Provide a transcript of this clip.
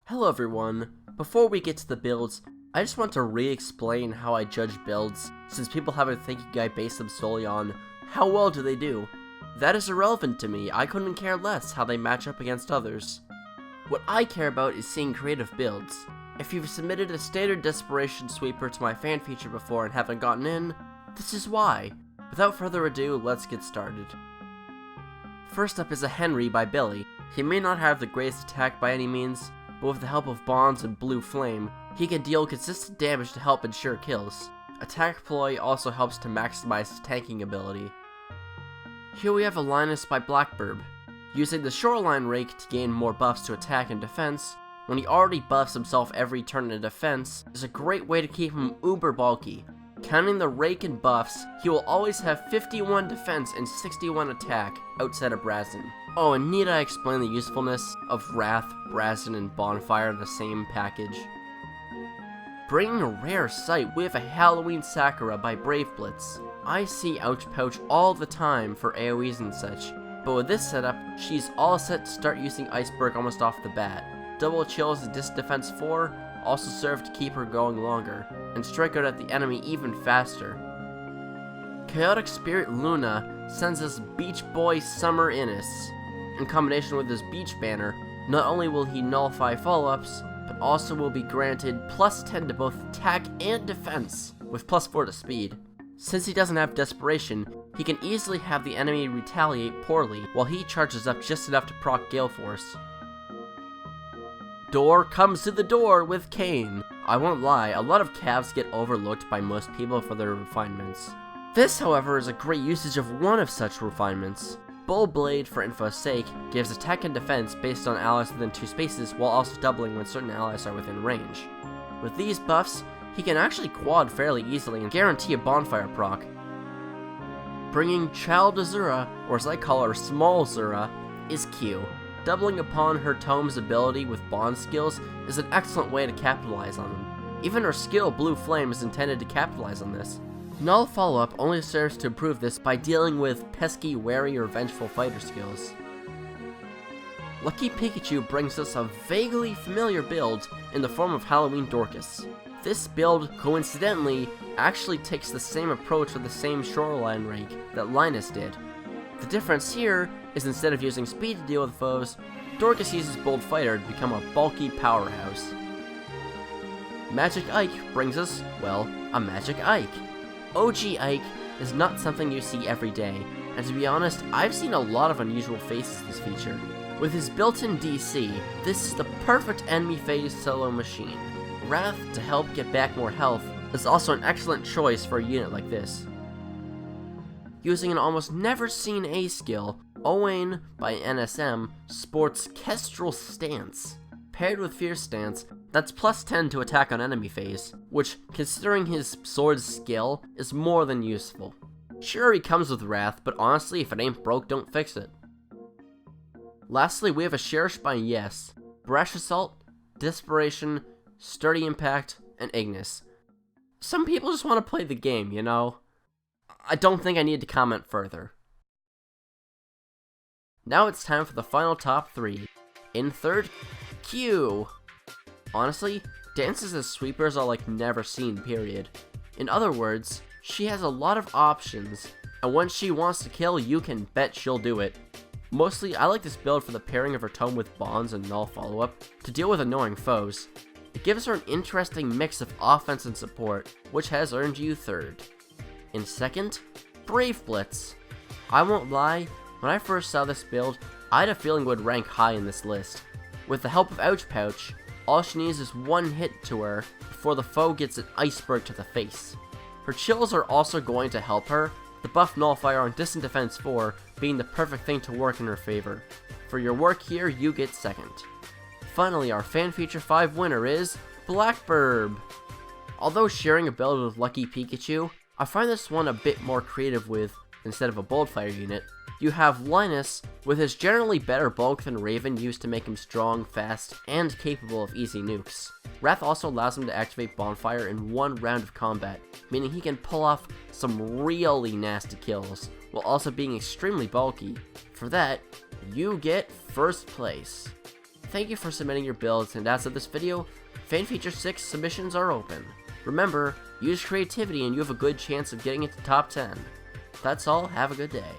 Hello everyone. Before we get to the builds, I just want to re-explain how I judge builds, since people have a thinking I base them solely on how well do they do. That is irrelevant to me. I couldn't care less how they match up against others. What I care about is seeing creative builds. If you've submitted a standard desperation sweeper to my fan feature before and haven't gotten in, this is why. Without further ado, let's get started. First up is a Henry by Billy. He may not have the greatest attack by any means, but with the help of Bonds and Blue Flame, he can deal consistent damage to help ensure kills. Attack Ploy also helps to maximize his tanking ability. Here we have a Linus by Blackbird. Using the Shoreline Rake to gain more buffs to attack and defense, when he already buffs himself every turn in defense, is a great way to keep him uber bulky. Counting the Rake and buffs, he will always have 51 defense and 61 attack outside of Brazen. Oh, and need I explain the usefulness of Wrath, Brazen, and Bonfire in the same package? Bringing a rare sight, we have a Halloween Sakura by Brave Blitz. I see Ouch Pouch all the time for AoEs and such, but with this setup, she's all set to start using Iceberg almost off the bat. Double chills and Disc Defense 4 also serve to keep her going longer, and strike out at the enemy even faster. Chaotic Spirit Luna sends us Beach Boy Summer Innis. In combination with his Beach Banner, not only will he nullify follow-ups, but also will be granted plus 10 to both attack and defense, with plus 4 to speed. Since he doesn't have Desperation, he can easily have the enemy retaliate poorly, while he charges up just enough to proc Gale Force. Door comes to the door with Kane. I won't lie, a lot of calves get overlooked by most people for their refinements. This, however, is a great usage of one of such refinements. Bull Blade, for info's sake, gives attack and defense based on allies within 2 spaces while also doubling when certain allies are within range. With these buffs, he can actually quad fairly easily and guarantee a bonfire proc. Bringing Child Azura, or as I call her Small Zura, is Q. Doubling upon her Tome's ability with bond skills is an excellent way to capitalize on them. Even her skill Blue Flame is intended to capitalize on this. Null follow-up only serves to improve this by dealing with pesky, wary, or vengeful fighter skills. Lucky Pikachu brings us a vaguely familiar build in the form of Halloween Dorcas. This build, coincidentally, actually takes the same approach with the same Shoreline Rake that Linus did. The difference here is instead of using speed to deal with foes, Dorcas uses Bold Fighter to become a bulky powerhouse. Magic Ike brings us, well, a Magic Ike. OG Ike is not something you see every day, and to be honest, I've seen a lot of unusual faces this feature. With his built-in DC, this is the perfect enemy phase solo machine. Wrath, to help get back more health, is also an excellent choice for a unit like this. Using an almost never seen A skill, Owain by NSM sports Kestrel Stance. Paired with Fierce Stance, that's plus 10 to attack on enemy phase, which, considering his sword's skill, is more than useful. Sure, he comes with Wrath, but honestly, if it ain't broke, don't fix it. Lastly, we have a Cherish by Yes, Brash Assault, Desperation, Sturdy Impact, and Ignis. Some people just want to play the game, you know? I don't think I need to comment further. Now it's time for the final top 3. In third, Q. Honestly, dances as sweepers are like never seen, period. In other words, she has a lot of options, and when she wants to kill, you can bet she'll do it. Mostly, I like this build for the pairing of her tome with Bonds and Null follow-up to deal with annoying foes. It gives her an interesting mix of offense and support, which has earned you third. In second, Brave Blitz. I won't lie, when I first saw this build, I had a feeling it would rank high in this list. With the help of Ouch Pouch, all she needs is one hit to her before the foe gets an iceberg to the face. Her chills are also going to help her, the buff Nullifier on Distant Defense 4 being the perfect thing to work in her favor. For your work here, you get second. Finally, our Fan Feature 5 winner is Blackbird. Although sharing a build with Lucky Pikachu, I find this one a bit more creative with, instead of a Bold Fire unit, you have Linus, with his generally better bulk than Raven used to make him strong, fast, and capable of easy nukes. Wrath also allows him to activate Bonfire in one round of combat, meaning he can pull off some really nasty kills, while also being extremely bulky. For that, you get first place. Thank you for submitting your builds, and as of this video, Fan Feature 6 submissions are open. Remember, use creativity and you have a good chance of getting into top 10. That's all, have a good day.